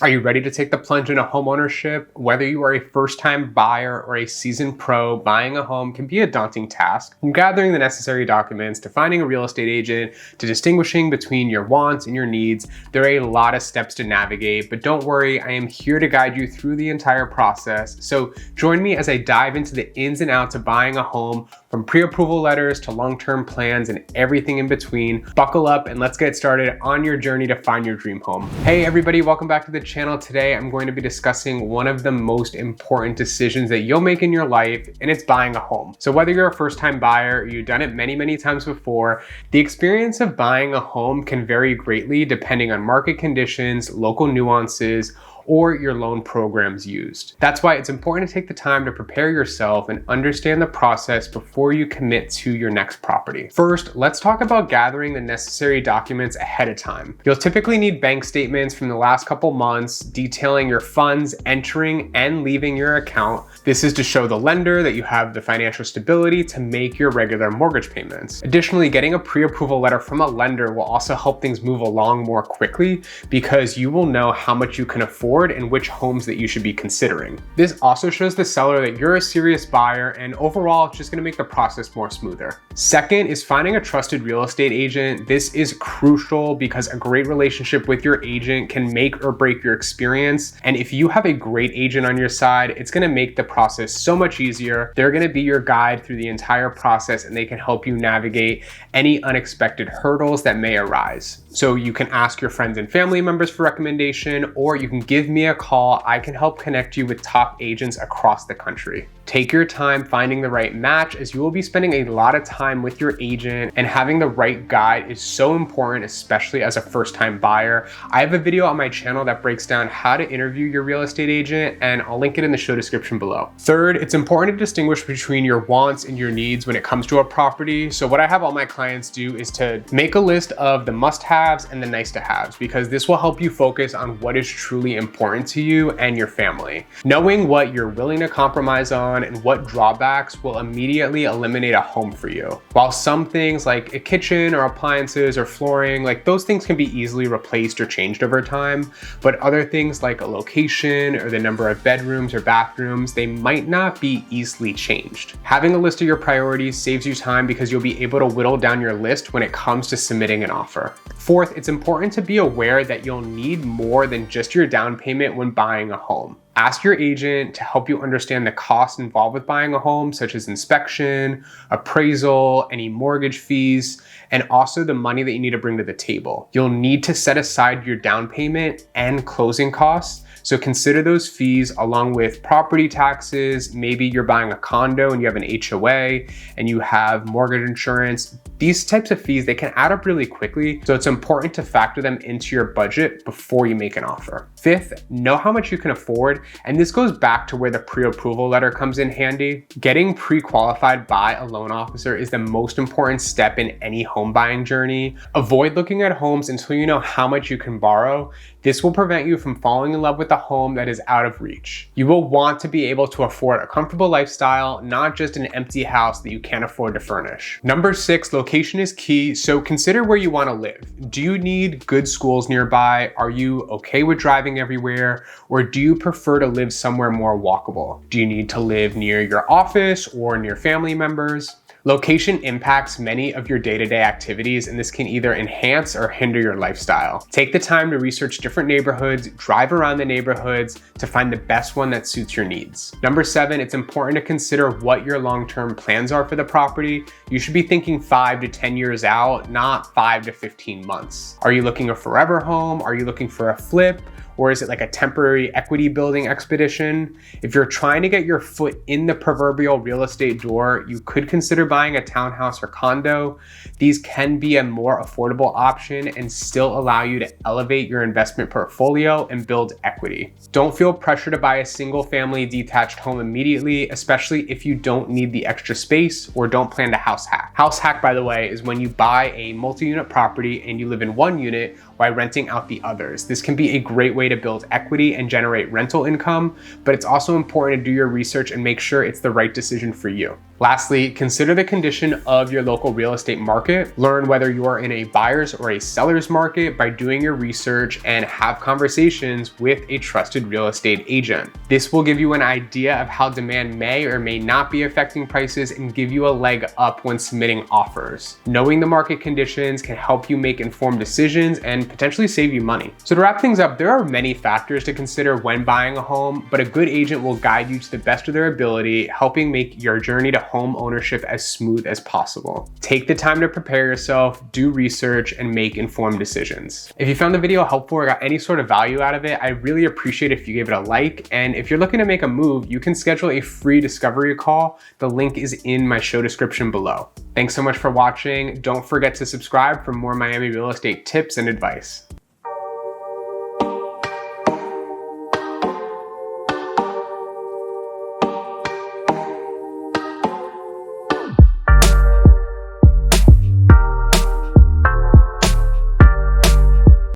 Are you ready to take the plunge into homeownership? Whether you are a first-time buyer or a seasoned pro, buying a home can be a daunting task. From gathering the necessary documents to finding a real estate agent to distinguishing between your wants and your needs, there are a lot of steps to navigate, but don't worry, I am here to guide you through the entire process. So join me as I dive into the ins and outs of buying a home, from pre-approval letters to long-term plans and everything in between. Buckle up and let's get started on your journey to find your dream home. Hey everybody, welcome back to the channel. Today I'm going to be discussing one of the most important decisions that you'll make in your life, and it's buying a home. So whether you're a first-time buyer or you've done it many times before, the experience of buying a home can vary greatly depending on market conditions, local nuances, or your loan programs used. That's why it's important to take the time to prepare yourself and understand the process before you commit to your next property. First, let's talk about gathering the necessary documents ahead of time. You'll typically need bank statements from the last couple months detailing your funds entering and leaving your account. This is to show the lender that you have the financial stability to make your regular mortgage payments. Additionally, getting a pre-approval letter from a lender will also help things move along more quickly because you will know how much you can afford and which homes that you should be considering. This also shows the seller that you're a serious buyer, and overall it's just going to make the process more smoother. Second is finding a trusted real estate agent. This is crucial because a great relationship with your agent can make or break your experience. And if you have a great agent on your side, it's going to make the process so much easier. They're going to be your guide through the entire process, and they can help you navigate any unexpected hurdles that may arise. So you can ask your friends and family members for recommendation, or you can give me a call. I can help connect you with top agents across the country. Take your time finding the right match, as you will be spending a lot of time with your agent, and having the right guide is so important, especially as a first-time buyer. I have a video on my channel that breaks down how to interview your real estate agent, and I'll link it in the show description below. Third, it's important to distinguish between your wants and your needs when it comes to a property. So what I have all my clients do is to make a list of the must-haves and the nice-to-haves, because this will help you focus on what is truly important to you and your family. Knowing what you're willing to compromise on and what drawbacks will immediately eliminate a home for you. While some things like a kitchen or appliances or flooring, like those things can be easily replaced or changed over time, but other things like a location or the number of bedrooms or bathrooms, they might not be easily changed. Having a list of your priorities saves you time because you'll be able to whittle down your list when it comes to submitting an offer. Fourth, it's important to be aware that you'll need more than just your down payment when buying a home. Ask your agent to help you understand the costs involved with buying a home, such as inspection, appraisal, any mortgage fees, and also the money that you need to bring to the table. You'll need to set aside your down payment and closing costs. So consider those fees along with property taxes. Maybe you're buying a condo and you have an HOA and you have mortgage insurance. These types of fees, they can add up really quickly. So it's important to factor them into your budget before you make an offer. Fifth, know how much you can afford. And this goes back to where the pre-approval letter comes in handy. Getting pre-qualified by a loan officer is the most important step in any home buying journey. Avoid looking at homes until you know how much you can borrow. This will prevent you from falling in love with a home that is out of reach. You will want to be able to afford a comfortable lifestyle, not just an empty house that you can't afford to furnish. Number 6, location is key. So consider where you want to live. Do you need good schools nearby? Are you okay with driving everywhere? Or do you prefer to live somewhere more walkable? Do you need to live near your office or near family members? Location impacts many of your day-to-day activities, and this can either enhance or hinder your lifestyle. Take the time to research different neighborhoods, drive around the neighborhoods to find the best one that suits your needs. Number 7, it's important to consider what your long-term plans are for the property. You should be thinking 5 to 10 years out, not 5 to 15 months. Are you looking a forever home? Are you looking for a flip? Or is it like a temporary equity building expedition? If you're trying to get your foot in the proverbial real estate door, you could consider buying a townhouse or condo. These can be a more affordable option and still allow you to elevate your investment portfolio and build equity. Don't feel pressure to buy a single family detached home immediately, especially if you don't need the extra space or don't plan to house hack. House hack, by the way, is when you buy a multi-unit property and you live in one unit while renting out the others. This can be a great way to build equity and generate rental income, but it's also important to do your research and make sure it's the right decision for you. Lastly, consider the condition of your local real estate market. Learn whether you are in a buyer's or a seller's market by doing your research and have conversations with a trusted real estate agent. This will give you an idea of how demand may or may not be affecting prices and give you a leg up when submitting offers. Knowing the market conditions can help you make informed decisions and potentially save you money. So to wrap things up, there are many factors to consider when buying a home, but a good agent will guide you to the best of their ability, helping make your journey to home ownership as smooth as possible. Take the time to prepare yourself, do research, and make informed decisions. If you found the video helpful or got any sort of value out of it, I really appreciate if you gave it a like. And if you're looking to make a move, you can schedule a free discovery call. The link is in my show description below. Thanks so much for watching. Don't forget to subscribe for more Miami real estate tips and advice.